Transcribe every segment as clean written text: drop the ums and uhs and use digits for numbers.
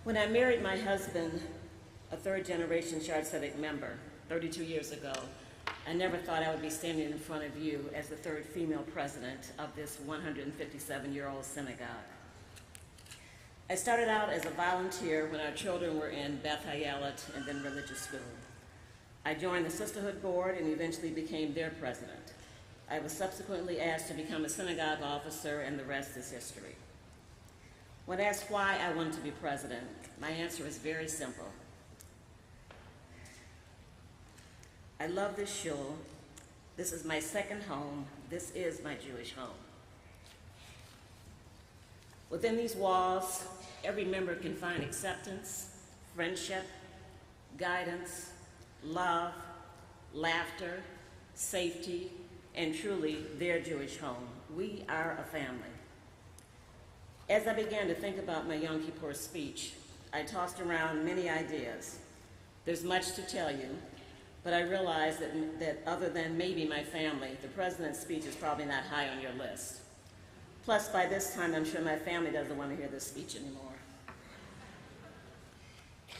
When I married my husband, a third-generation Zedek member, 32 years ago, I never thought I would be standing in front of you as the third female president of this 157-year-old synagogue. I started out as a volunteer when our children were in Beth Hayalet and then religious school. I joined the Sisterhood Board and eventually became their president. I was subsequently asked to become a synagogue officer, and the rest is history. When asked why I wanted to be president, my answer is very simple. I love this shul. This is my second home. This is my Jewish home. Within these walls, every member can find acceptance, friendship, guidance, love, laughter, safety, and truly their Jewish home. We are a family. As I began to think about my Yom Kippur speech, I tossed around many ideas. There's much to tell you, but I realized that other than maybe my family, the president's speech is probably not high on your list. Plus, by this time, I'm sure my family doesn't want to hear this speech anymore.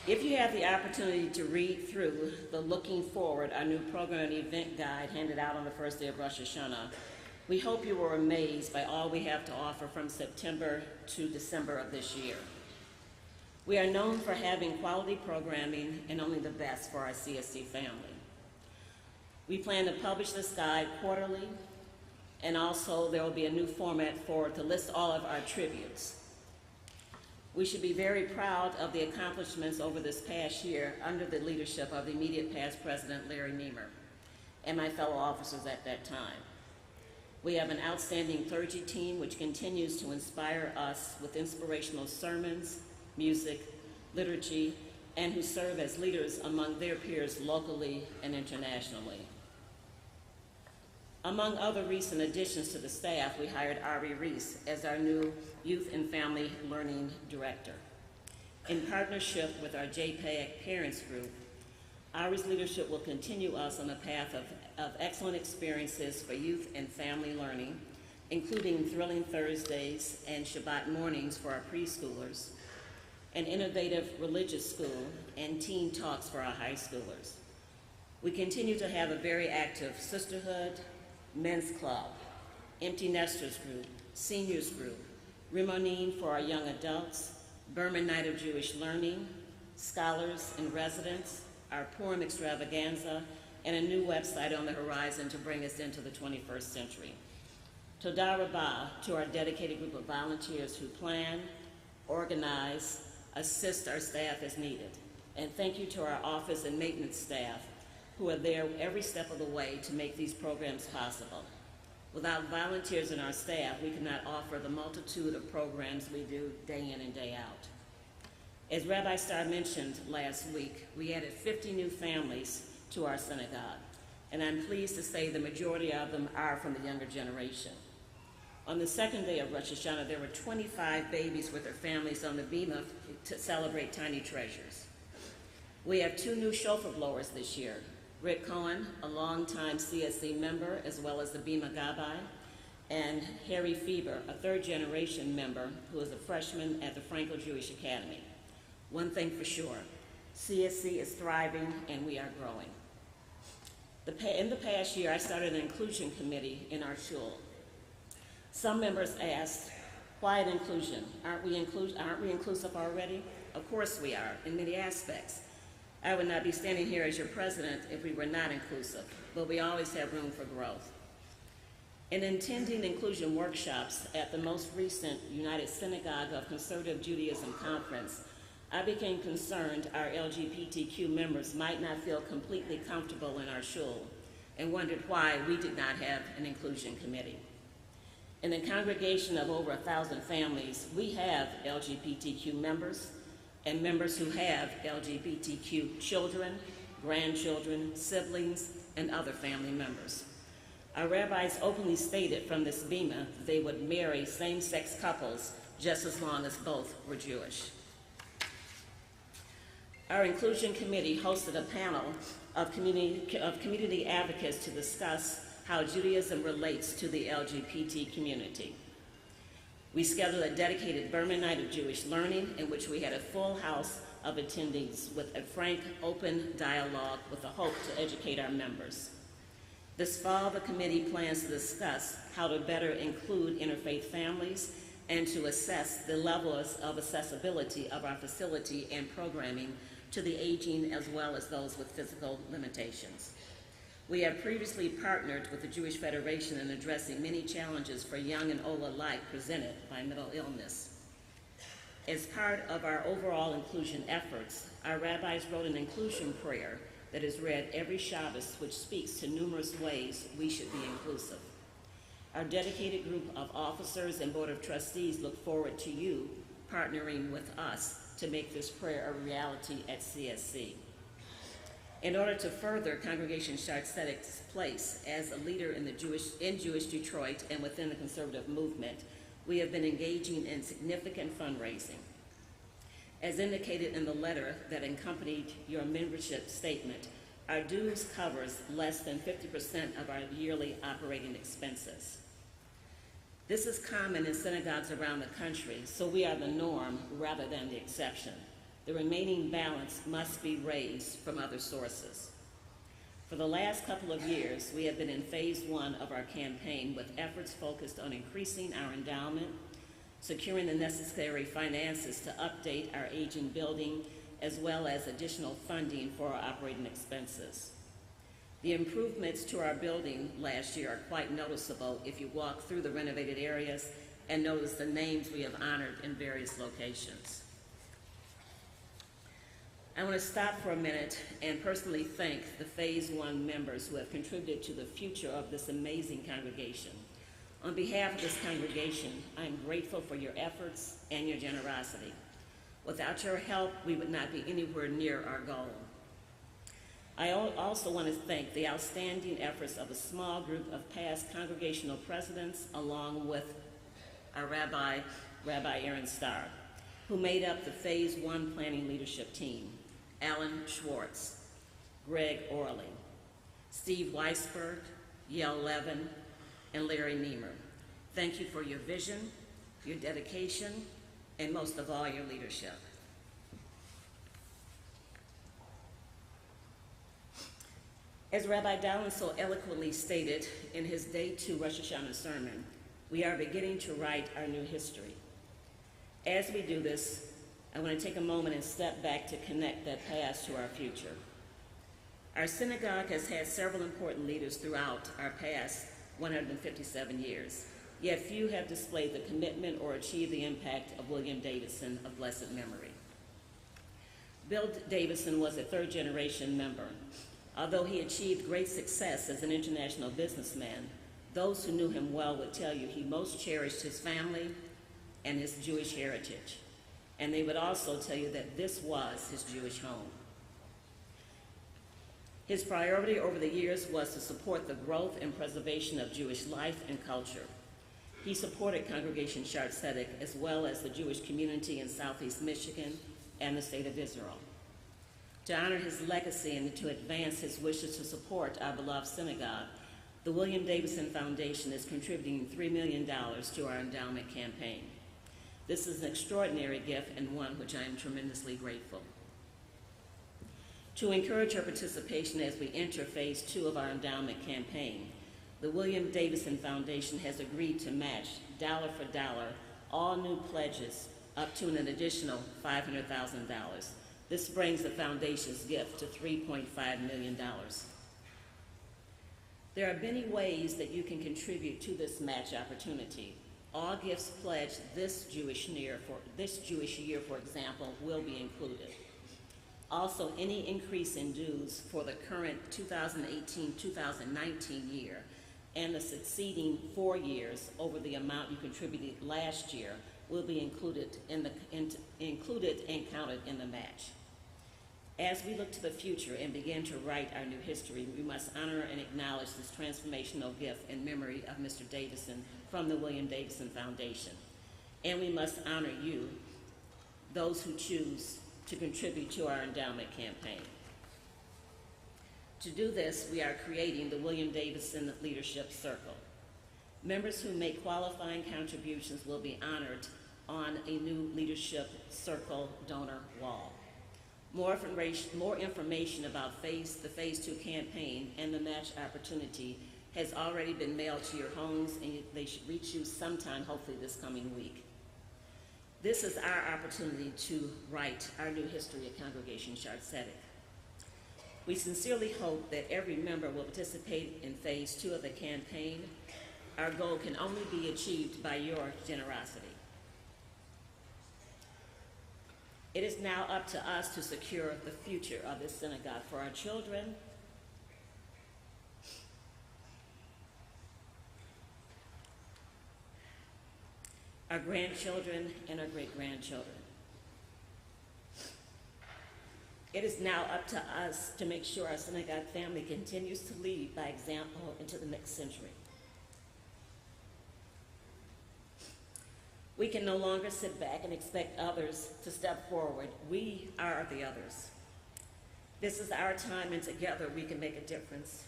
If you have the opportunity to read through the Looking Forward, our new program and event guide handed out on the first day of Rosh Hashanah, we hope you were amazed by all we have to offer from September to December of this year. We are known for having quality programming and only the best for our CSZ family. We plan to publish this guide quarterly, and also there will be a new format to list all of our tributes. We should be very proud of the accomplishments over this past year under the leadership of the immediate past President Larry Niemer and my fellow officers at that time. We have an outstanding clergy team which continues to inspire us with inspirational sermons, music, liturgy, and who serve as leaders among their peers locally and internationally. Among other recent additions to the staff, we hired Ari Reese as our new Youth and Family Learning Director. In partnership with our JPAG Parents Group, Ari's leadership will continue us on a path of excellent experiences for youth and family learning, including Thrilling Thursdays and Shabbat mornings for our preschoolers, an innovative religious school, and teen talks for our high schoolers. We continue to have a very active sisterhood, men's club, empty nesters group, seniors group, Rimonim for our young adults, Berman Night of Jewish Learning, scholars and residents, our Purim extravaganza, and a new website on the horizon to bring us into the 21st century. Toda Rabbah to our dedicated group of volunteers who plan, organize, assist our staff as needed. And thank you to our office and maintenance staff who are there every step of the way to make these programs possible. Without volunteers and our staff, we could not offer the multitude of programs we do day in and day out. As Rabbi Starr mentioned last week, we added 50 new families to our synagogue, and I'm pleased to say the majority of them are from the younger generation. On the second day of Rosh Hashanah, there were 25 babies with their families on the bima to celebrate Tiny Treasures. We have 2 new shofar blowers this year, Rick Cohen, a longtime CSZ member, as well as the Bima Gabbai, and Harry Fieber, a third-generation member who is a freshman at the Franco-Jewish Academy. One thing for sure, CSZ is thriving and we are growing. In the past year, I started an inclusion committee in our shul. Some members asked, why an inclusion? Aren't we inclusive already? Of course we are, in many aspects. I would not be standing here as your president if we were not inclusive, but we always have room for growth. In attending inclusion workshops at the most recent United Synagogue of Conservative Judaism Conference, I became concerned our LGBTQ members might not feel completely comfortable in our shul and wondered why we did not have an inclusion committee. In a congregation of over 1,000 families, we have LGBTQ members and members who have LGBTQ children, grandchildren, siblings, and other family members. Our rabbis openly stated from this bima that they would marry same-sex couples just as long as both were Jewish. Our inclusion committee hosted a panel of community advocates to discuss how Judaism relates to the LGBT community. We scheduled a dedicated Berman Night of Jewish Learning in which we had a full house of attendees with a frank, open dialogue with the hope to educate our members. This fall, the committee plans to discuss how to better include interfaith families and to assess the levels of accessibility of our facility and programming to the aging as well as those with physical limitations. We have previously partnered with the Jewish Federation in addressing many challenges for young and old alike presented by mental illness. As part of our overall inclusion efforts, our rabbis wrote an inclusion prayer that is read every Shabbos, which speaks to numerous ways we should be inclusive. Our dedicated group of officers and Board of Trustees look forward to you partnering with us to make this prayer a reality at CSZ. In order to further Congregation Zedek's place as a leader in Jewish Detroit and within the conservative movement, we have been engaging in significant fundraising. As indicated in the letter that accompanied your membership statement, our dues covers less than 50% of our yearly operating expenses. This is common in synagogues around the country, so we are the norm rather than the exception. The remaining balance must be raised from other sources. For the last couple of years, we have been in phase 1 of our campaign with efforts focused on increasing our endowment, securing the necessary finances to update our aging building, as well as additional funding for our operating expenses. The improvements to our building last year are quite noticeable if you walk through the renovated areas and notice the names we have honored in various locations. I want to stop for a minute and personally thank the Phase 1 members who have contributed to the future of this amazing congregation. On behalf of this congregation, I am grateful for your efforts and your generosity. Without your help, we would not be anywhere near our goal. I also want to thank the outstanding efforts of a small group of past congregational presidents, along with our Rabbi Aaron Starr, who made up the Phase 1 planning leadership team: Alan Schwartz, Greg Orley, Steve Weisberg, Yael Levin, and Larry Niemer. Thank you for your vision, your dedication, and most of all, your leadership. As Rabbi Dowling so eloquently stated in his Day 2 Rosh Hashanah sermon, we are beginning to write our new history. As we do this, I want to take a moment and step back to connect that past to our future. Our synagogue has had several important leaders throughout our past 157 years, yet few have displayed the commitment or achieved the impact of William Davidson of blessed memory. Bill Davidson was a third-generation member. Although he achieved great success as an international businessman, those who knew him well would tell you he most cherished his family and his Jewish heritage. And they would also tell you that this was his Jewish home. His priority over the years was to support the growth and preservation of Jewish life and culture. He supported Congregation Shaarey Zedek as well as the Jewish community in Southeast Michigan and the state of Israel. To honor his legacy and to advance his wishes to support our beloved synagogue, the William Davidson Foundation is contributing $3 million to our endowment campaign. This is an extraordinary gift and one which I am tremendously grateful. To encourage our participation as we enter phase 2 of our endowment campaign, the William Davidson Foundation has agreed to match dollar for dollar all new pledges up to an additional $500,000. This brings the foundation's gift to $3.5 million. There are many ways that you can contribute to this match opportunity. All gifts pledged this Jewish year, for example, will be included. Also, any increase in dues for the current 2018-2019 year and the succeeding 4 years over the amount you contributed last year will be included and counted in the match. As we look to the future and begin to write our new history, we must honor and acknowledge this transformational gift in memory of Mr. Davidson from the William Davidson Foundation. And we must honor you, those who choose to contribute to our endowment campaign. To do this, we are creating the William Davidson Leadership Circle. Members who make qualifying contributions will be honored on a new Leadership Circle donor wall. More information about the Phase 2 campaign and the match opportunity has already been mailed to your homes, and they should reach you sometime, hopefully this coming week. This is our opportunity to write our new history at Congregation Zedek. We sincerely hope that every member will participate in Phase 2 of the campaign. Our goal can only be achieved by your generosity. It is now up to us to secure the future of this synagogue for our children, our grandchildren, and our great-grandchildren. It is now up to us to make sure our synagogue family continues to lead by example into the next century. We can no longer sit back and expect others to step forward. We are the others. This is our time, and together we can make a difference.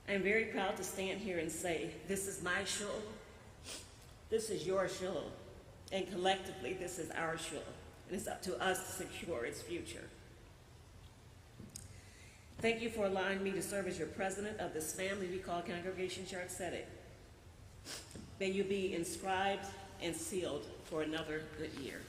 I'm very proud to stand here and say, this is my shul, this is your shul, and collectively this is our shul, and it's up to us to secure its future. Thank you for allowing me to serve as your president of this family we call Congregation Zedek. May you be inscribed and sealed for another good year.